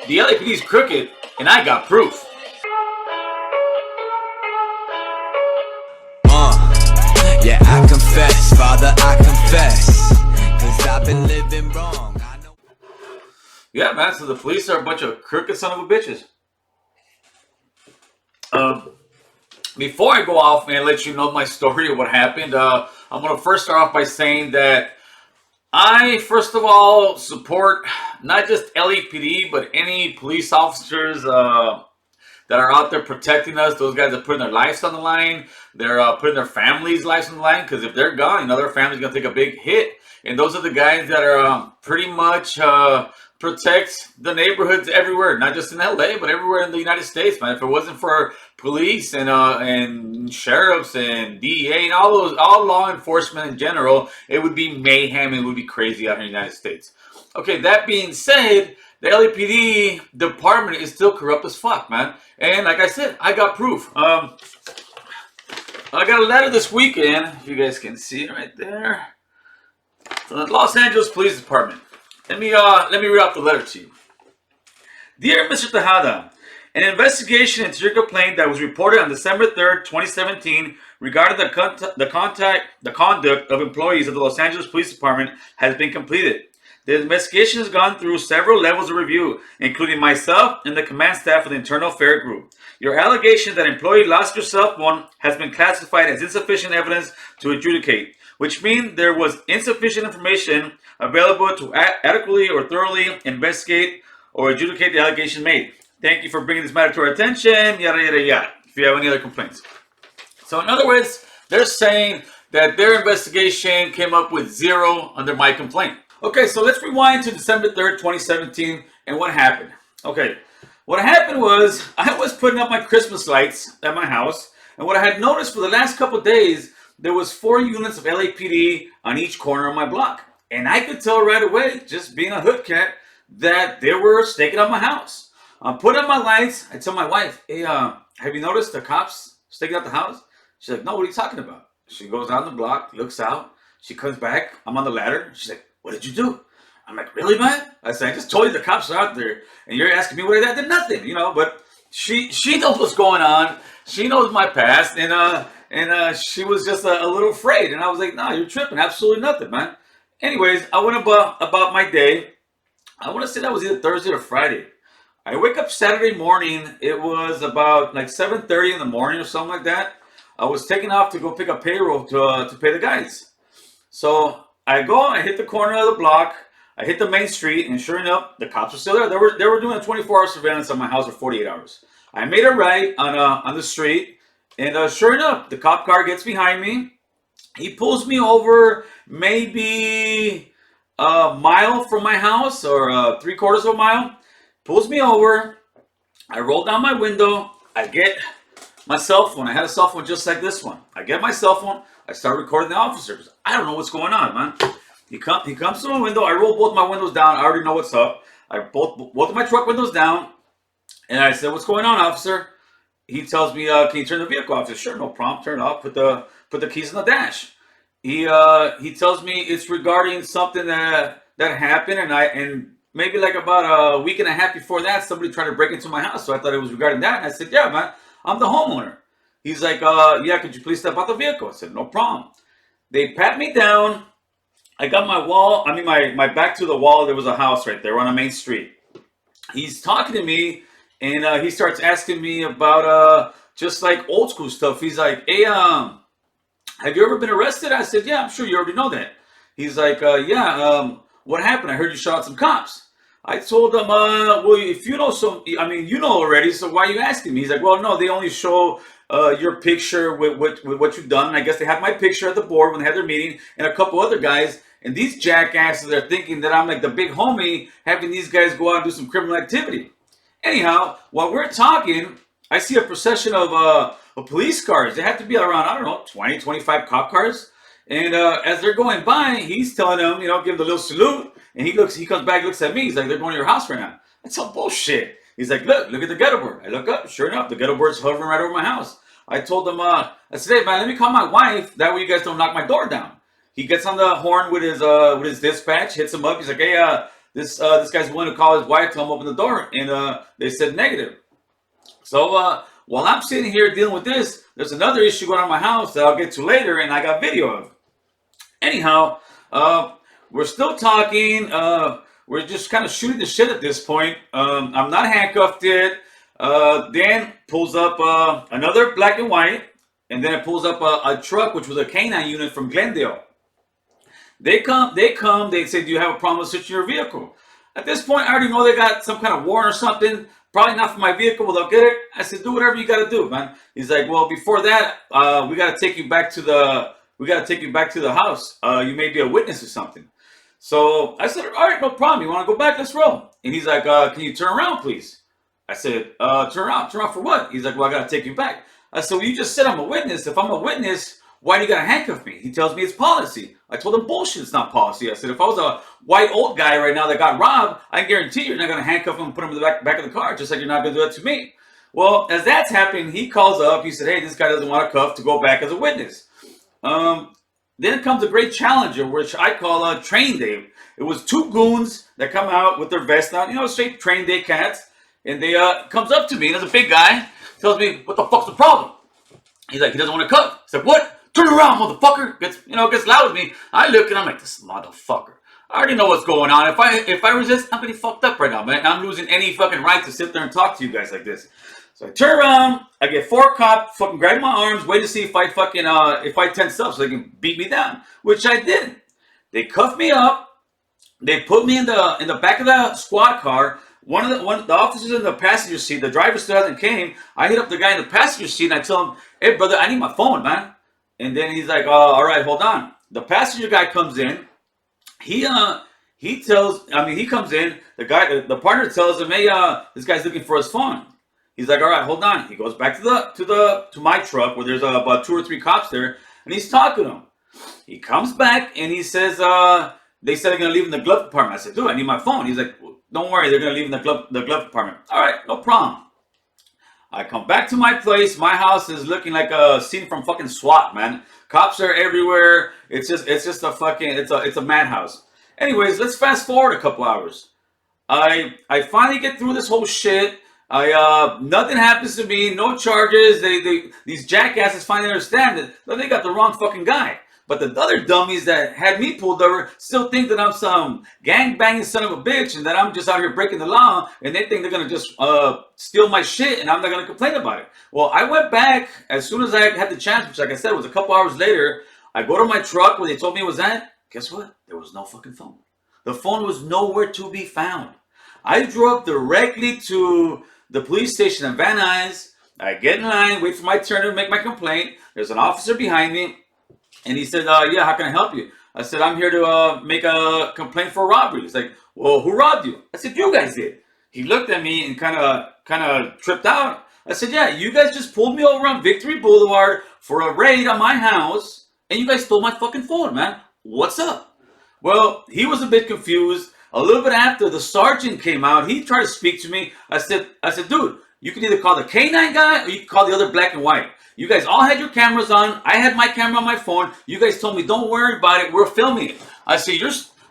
The LAPD is crooked, and I got proof. Yeah, I confess, Father, I confess, 'cause I've been living wrong. I know. Yeah, man, so the police are a bunch of crooked son of a bitches. Before I go off and let you know my story of what happened, I'm going to first start off by saying that I, first of all, support not just LAPD, but any police officers that are out there protecting us. Those guys are putting their lives on the line. They're putting their families' lives on the line, because if they're gone, their family's going to take a big hit. And those are the guys that are pretty much protect the neighborhoods everywhere, not just in LA, but everywhere in the United States, man. If it wasn't for police and sheriffs and DEA and all law enforcement in general, it would be mayhem. It would be crazy out here in the United States. Okay, that being said, the LAPD department is still corrupt as fuck, man. And like I said, I got proof. I got a letter this weekend, if you guys can see it right there, from the Los Angeles Police Department. Let me read out the letter to you. Dear Mr. Tejada, an investigation into your complaint that was reported on December 3rd, 2017 regarding the conduct of employees of the Los Angeles Police Department has been completed. The investigation has gone through several levels of review, including myself and the command staff of the Internal Affairs Group. Your allegation that an employee lost your cell phone has been classified as insufficient evidence to adjudicate, which means there was insufficient information available to adequately or thoroughly investigate or adjudicate the allegation made. Thank you for bringing this matter to our attention, yada, yada, yada, if you have any other complaints. So in other words, they're saying that their investigation came up with 0 under my complaint. Okay, so let's rewind to December 3rd, 2017, and what happened. Okay, what happened was I was putting up my Christmas lights at my house, and what I had noticed for the last couple of days, there was 4 units of LAPD on each corner of my block. And I could tell right away, just being a hood cat, that they were staking out my house. I'm putting up my lights. I tell my wife, hey, have you noticed the cops staking out the house? She's like, no, what are you talking about? She goes down the block, looks out. She comes back. I'm on the ladder. She's like, what did you do? I'm like, really, man? I said, I just told you the cops are out there, and you're asking me what I did. Nothing, but she knows what's going on. She knows my past, and she was just a little afraid. And I was like, no, you're tripping. Absolutely nothing, man. Anyways, I went about my day. I want to say that was either Thursday or Friday. I wake up Saturday morning. It was about like 7:30 in the morning or something like that. I was taking off to go pick up payroll to pay the guys. So I go, I hit the corner of the block, I hit the main street, and sure enough, the cops were still there. They were doing a 24-hour surveillance on my house for 48 hours. I made a right on the street, and sure enough, the cop car gets behind me. He pulls me over maybe a mile from my house, or 3/4 of a mile. Pulls me over. I roll down my window. I get my cell phone. I had a cell phone just like this one. I get my cell phone. I start recording the officers. I don't know what's going on, man. He comes to my window. I roll both my windows down. I already know what's up. I both of my truck windows down. And I said, what's going on, officer? He tells me, can you turn the vehicle off? I said, sure, no problem. Turn it off. Put the keys in the dash. He tells me it's regarding something that happened, and maybe like about a week and a half before that, somebody tried to break into my house. So I thought it was regarding that. And I said, yeah, man, I'm the homeowner. He's like, yeah, could you please step out the vehicle? I said, no problem. They pat me down. I got my back to the wall. There was a house right there on a main street. He's talking to me, and he starts asking me about just like old school stuff. He's like, hey, have you ever been arrested? I said, yeah, I'm sure you already know that. He's like, yeah, what happened? I heard you shot some cops. I told him, well, if you know you know already, so why are you asking me? He's like, well, no, they only show your picture with what you've done. And I guess they have my picture at the board when they had their meeting, and a couple other guys. And these jackasses are thinking that I'm like the big homie, having these guys go out and do some criminal activity. Anyhow, while we're talking, I see a procession of police cars. They have to be around, I don't know, 20, 25 cop cars. And as they're going by, he's telling them, give them a little salute. And he comes back, looks at me. He's like, they're going to your house right now. That's some bullshit. He's like, look at the ghetto bird. I look up, sure enough, the ghetto bird's hovering right over my house. I told him, I said, hey, man, let me call my wife. That way you guys don't knock my door down. He gets on the horn with his dispatch, hits him up. He's like, hey, this guy's willing to call his wife to come open the door, and they said negative. So while I'm sitting here dealing with this, there's another issue going on in my house that I'll get to later, and I got video of. Anyhow, we're still talking. We're just kind of shooting the shit at this point. I'm not handcuffed yet. Dan pulls up another black and white, and then it pulls up a truck, which was a canine unit from Glendale. They come, they say, do you have a problem with searching your vehicle? At this point, I already know they got some kind of warrant or something. Probably not for my vehicle, but they'll get it. I said, do whatever you got to do, man. He's like, well, before that, we got to take you back to the house. You may be a witness or something. So I said, all right, no problem. You want to go back? Let's roll. And he's like, can you turn around, please? I said, turn around for what? He's like, well, I got to take you back. I said, well, you just said I'm a witness. If I'm a witness, why do you got to handcuff me? He tells me it's policy. I told him bullshit, it's not policy. I said, if I was a white old guy right now that got robbed, I guarantee you're not going to handcuff him and put him in the back of the car, just like you're not going to do that to me. Well, as that's happening, he calls up. He said, hey, this guy doesn't want a cuff to go back as a witness. Then comes a great challenger, which I call train day. It was two goons that come out with their vests on, straight train day cats. And they comes up to me, and there's a big guy, tells me, what the fuck's the problem? He's like, he doesn't want to cuff. I said, what? Turn around, motherfucker. Gets loud with me. I look and I'm like, this motherfucker. I already know what's going on. If I resist, I'm getting fucked up right now, man. I'm losing any fucking right to sit there and talk to you guys like this. So I turn around, I get four cops fucking grabbing my arms, wait to see if I tense up so they can beat me down, which I didn't. They cuffed me up. They put me in the back of the squad car. One of the officers in the passenger seat, the driver still hasn't came. I hit up the guy in the passenger seat and I tell him, hey brother, I need my phone, man. And then he's like, all right, hold on. The passenger guy comes in. He comes in. The partner tells him, hey, this guy's looking for his phone. He's like, all right, hold on. He goes back to my truck where there's about 2 or 3 cops there, and he's talking to him. He comes back and he says, they said they're gonna leave in the glove compartment. I said, dude, I need my phone. He's like, well, don't worry, they're gonna leave in the glove compartment. All right, no problem. I come back to my place. My house is looking like a scene from fucking SWAT, man. Cops are everywhere. It's just a fucking, it's a madhouse. Anyways, let's fast forward a couple hours. I finally get through this whole shit. Nothing happens to me, no charges. These jackasses finally understand that they got the wrong fucking guy. But the other dummies that had me pulled over still think that I'm some gang-banging son of a bitch and that I'm just out here breaking the law, and they think they're going to just steal my shit and I'm not going to complain about it. Well, I went back as soon as I had the chance, which like I said was a couple hours later. I go to my truck where they told me it was at. Guess what? There was no fucking phone. The phone was nowhere to be found. I drove directly to the police station in Van Nuys. I get in line, wait for my turn to make my complaint. There's an officer behind me. And he said, yeah, how can I help you? I said, I'm here to make a complaint for robbery. He's like, well, who robbed you? I said, you guys did. He looked at me and kind of tripped out. I said, yeah, you guys just pulled me over on Victory Boulevard for a raid on my house, and you guys stole my fucking phone, man. What's up? Well, he was a bit confused. A little bit after, the sergeant came out. He tried to speak to me. I said, dude, you can either call the K9 guy or you can call the other black and white. You guys all had your cameras on. I had my camera on my phone. You guys told me, don't worry about it. We're filming it. I said,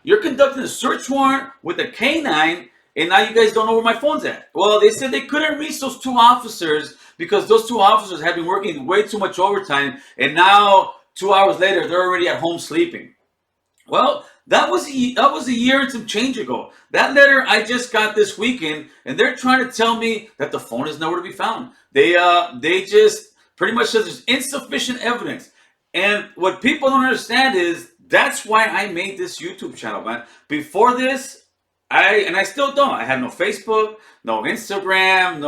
you're conducting a search warrant with a K9, and now you guys don't know where my phone's at. Well, they said they couldn't reach those 2 officers because those 2 officers had been working way too much overtime, and now 2 hours later, they're already at home sleeping. Well, that was a year and some change ago. That letter I just got this weekend, and they're trying to tell me that the phone is nowhere to be found. They just pretty much says there's insufficient evidence. And what people don't understand is that's why I made this YouTube channel, man. Before this, I still don't. I had no Facebook, no Instagram,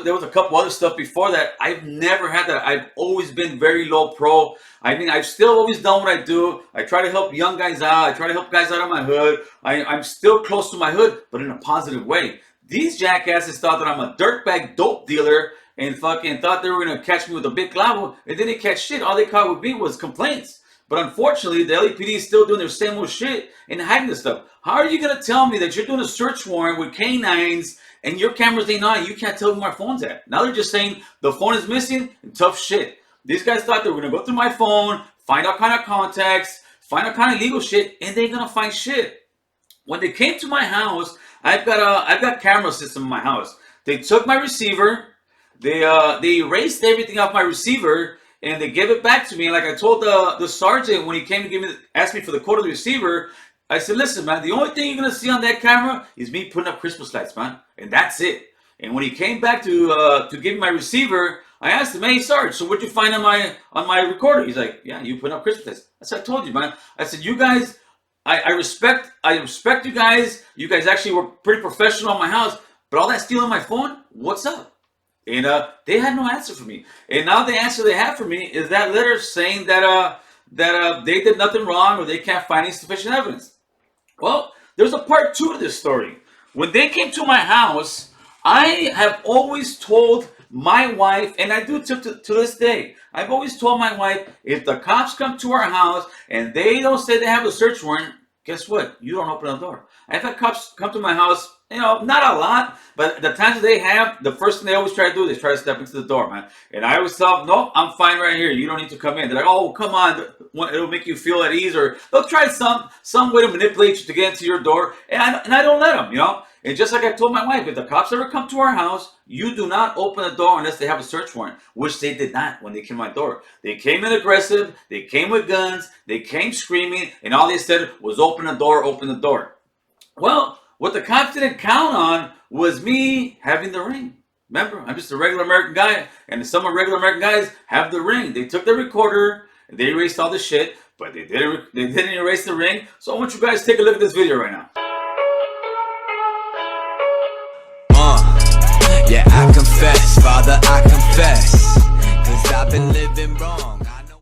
there was a couple other stuff before that. I've never had that. I've always been very low pro. I mean, I've still always done what I do. I try to help young guys out. I try to help guys out of my hood. I'm still close to my hood, but in a positive way. These jackasses thought that I'm a dirtbag dope dealer and fucking thought they were going to catch me with a big clavo, and then they catch shit. All they caught with me was complaints. But unfortunately, the LAPD is still doing their same old shit and hiding this stuff. How are you going to tell me that you're doing a search warrant with canines and your cameras ain't on and you can't tell me where my phone's at? Now they're just saying the phone is missing and tough shit. These guys thought they were going to go through my phone, find all kind of contacts, find all kind of legal shit, and they ain't going to find shit. When they came to my house, I've got camera system in my house. They took my receiver, they erased everything off my receiver, and they gave it back to me. Like I told the sergeant when he came to ask me for the code of the receiver, I said, listen, man, the only thing you're gonna see on that camera is me putting up Christmas lights, man, and that's it. And when he came back to give me my receiver, I asked him, hey, Sarge, so what'd you find on my recorder? He's like, yeah, you put up Christmas lights. I said, I told you, man. I said, you guys, I respect you guys. You guys actually were pretty professional on my house, but all that stealing my phone, what's up? And they had no answer for me. And now the answer they have for me is that letter saying that they did nothing wrong or they can't find any sufficient evidence. Well, there's a part 2 of this story. When they came to my house, I have always told my wife, and I do to this day, I've always told my wife, if the cops come to our house and they don't say they have a search warrant, guess what? You don't open the door. I've had cops come to my house, not a lot, but the times that they have, the first thing they always try to do is try to step into the door, man. And I always tell them, no, I'm fine right here. You don't need to come in. They're like, oh, come on. It'll make you feel at ease, or they'll try some way to manipulate you to get into your door. And I don't let them, And just like I told my wife, if the cops ever come to our house, you do not open the door unless they have a search warrant, which they did not when they came to my door. They came in aggressive, they came with guns, they came screaming, and all they said was open the door, open the door. Well, what the cops didn't count on was me having the ring. Remember, I'm just a regular American guy, and some regular American guys have the ring. They took the recorder, and they erased all the shit, but they didn't erase the ring. So I want you guys to take a look at this video right now. Yeah, I confess, Father, I confess, 'cause I've been living wrong.